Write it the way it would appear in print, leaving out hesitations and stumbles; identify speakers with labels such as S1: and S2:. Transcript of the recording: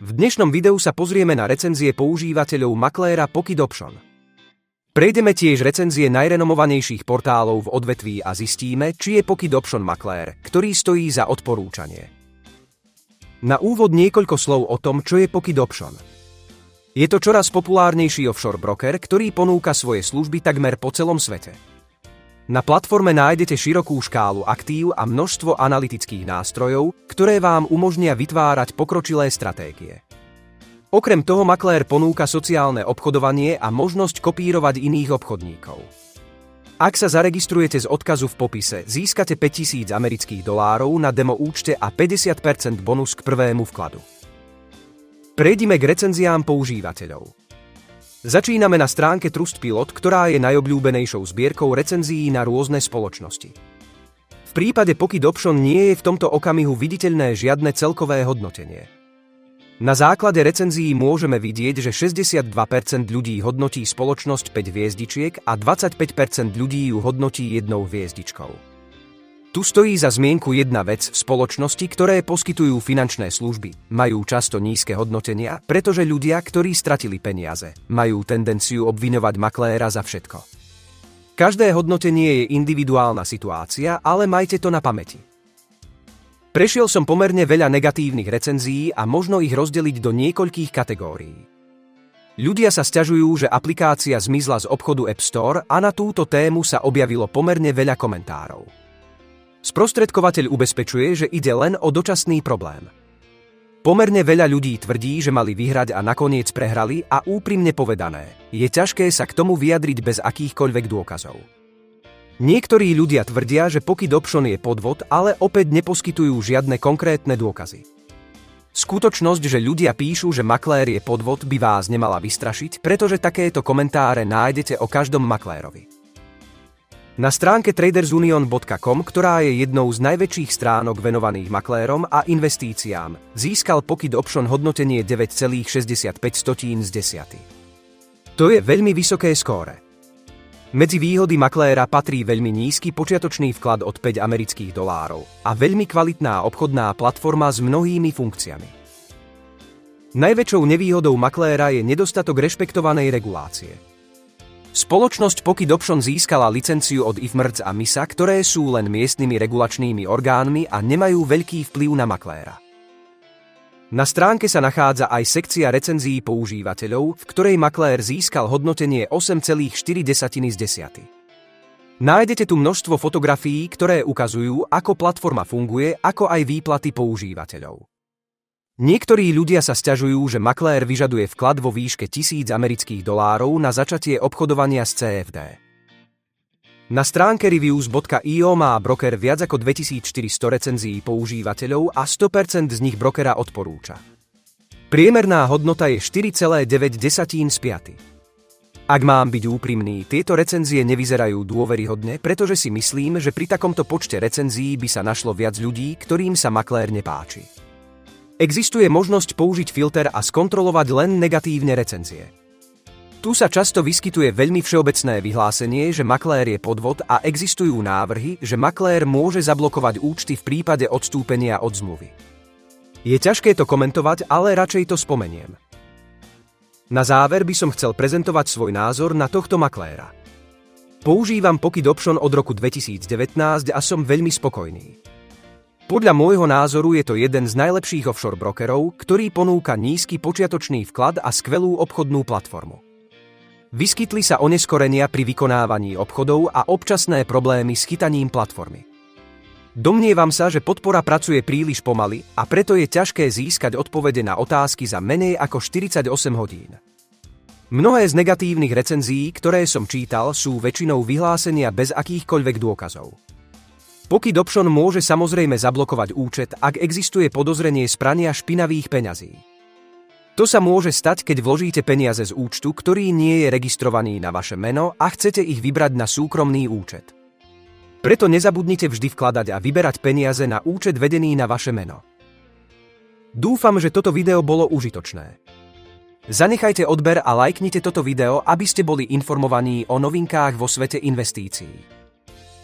S1: V dnešnom videu sa pozrieme na recenzie používateľov makléra Pocket Option. Prejdeme tiež recenzie najrenomovanejších portálov v odvetví a zistíme, či je Pocket Option maklér, ktorý stojí za odporúčanie. Na úvod niekoľko slov o tom, čo je Pocket Option. Je to čoraz populárnejší offshore broker, ktorý ponúka svoje služby takmer po celom svete. Na platforme nájdete širokú škálu aktív a množstvo analytických nástrojov, ktoré vám umožnia vytvárať pokročilé stratégie. Okrem toho maklér ponúka sociálne obchodovanie a možnosť kopírovať iných obchodníkov. Ak sa zaregistrujete z odkazu v popise, získate $5,000 na demo účte a 50% bonus k prvému vkladu. Prejdime k recenziám používateľov. Začíname na stránke Trustpilot, ktorá je najobľúbenejšou zbierkou recenzií na rôzne spoločnosti. V prípade Pocket Option nie je v tomto okamihu viditeľné žiadne celkové hodnotenie. Na základe recenzií môžeme vidieť, že 62% ľudí hodnotí spoločnosť 5 hviezdičiek a 25% ľudí ju hodnotí 1 hviezdičkou. Tu stojí za zmienku jedna vec: spoločnosti, ktoré poskytujú finančné služby, majú často nízke hodnotenia, pretože ľudia, ktorí stratili peniaze, majú tendenciu obviňovať makléra za všetko. Každé hodnotenie je individuálna situácia, ale majte to na pamäti. Prešiel som pomerne veľa negatívnych recenzií a možno ich rozdeliť do niekoľkých kategórií. Ľudia sa sťažujú, že aplikácia zmizla z obchodu App Store a na túto tému sa objavilo pomerne veľa komentárov. Sprostredkovateľ ubezpečuje, že ide len o dočasný problém. Pomerne veľa ľudí tvrdí, že mali vyhrať a nakoniec prehrali, a úprimne povedané, je ťažké sa k tomu vyjadriť bez akýchkoľvek dôkazov. Niektorí ľudia tvrdia, že Pocket Option je podvod, ale opäť neposkytujú žiadne konkrétne dôkazy. Skutočnosť, že ľudia píšu, že maklér je podvod, by vás nemala vystrašiť, pretože takéto komentáre nájdete o každom maklérovi. Na stránke tradersunion.com, ktorá je jednou z najväčších stránok venovaných maklérom a investíciám, získal Pocket Option hodnotenie 9,65 z 10. To je veľmi vysoké skóre. Medzi výhody makléra patrí veľmi nízky počiatočný vklad od $5 a veľmi kvalitná obchodná platforma s mnohými funkciami. Najväčšou nevýhodou makléra je nedostatok rešpektovanej regulácie. Spoločnosť Pocket Option získala licenciu od IFMRC a MISA, ktoré sú len miestnymi regulačnými orgánmi a nemajú veľký vplyv na makléra. Na stránke sa nachádza aj sekcia recenzií používateľov, v ktorej maklér získal hodnotenie 8,4 z 10. Nájdete tu množstvo fotografií, ktoré ukazujú, ako platforma funguje, ako aj výplaty používateľov. Niektorí ľudia sa sťažujú, že maklér vyžaduje vklad vo výške $1,000 na začatie obchodovania s CFD. Na stránke reviews.io má broker viac ako 2400 recenzií používateľov a 100% z nich brokera odporúča. Priemerná hodnota je 4,9 z 5. Ak mám byť úprimný, tieto recenzie nevyzerajú dôveryhodne, pretože si myslím, že pri takomto počte recenzií by sa našlo viac ľudí, ktorým sa maklér nepáči. Existuje možnosť použiť filter a skontrolovať len negatívne recenzie. Tu sa často vyskytuje veľmi všeobecné vyhlásenie, že maklér je podvod, a existujú návrhy, že maklér môže zablokovať účty v prípade odstúpenia od zmluvy. Je ťažké to komentovať, ale radšej to spomeniem. Na záver by som chcel prezentovať svoj názor na tohto makléra. Používam Pocket Option od roku 2019 a som veľmi spokojný. Podľa môjho názoru je to jeden z najlepších offshore brokerov, ktorý ponúka nízky počiatočný vklad a skvelú obchodnú platformu. Vyskytli sa oneskorenia pri vykonávaní obchodov a občasné problémy s chytaním platformy. Domnievam sa, že podpora pracuje príliš pomaly a preto je ťažké získať odpovede na otázky za menej ako 48 hodín. Mnohé z negatívnych recenzií, ktoré som čítal, sú väčšinou vyhlásenia bez akýchkoľvek dôkazov. Pocket Option môže samozrejme zablokovať účet, ak existuje podozrenie z prania špinavých peňazí. To sa môže stať, keď vložíte peniaze z účtu, ktorý nie je registrovaný na vaše meno, a chcete ich vybrať na súkromný účet. Preto nezabudnite vždy vkladať a vyberať peniaze na účet vedený na vaše meno. Dúfam, že toto video bolo užitočné. Zanechajte odber a lajknite toto video, aby ste boli informovaní o novinkách vo svete investícií.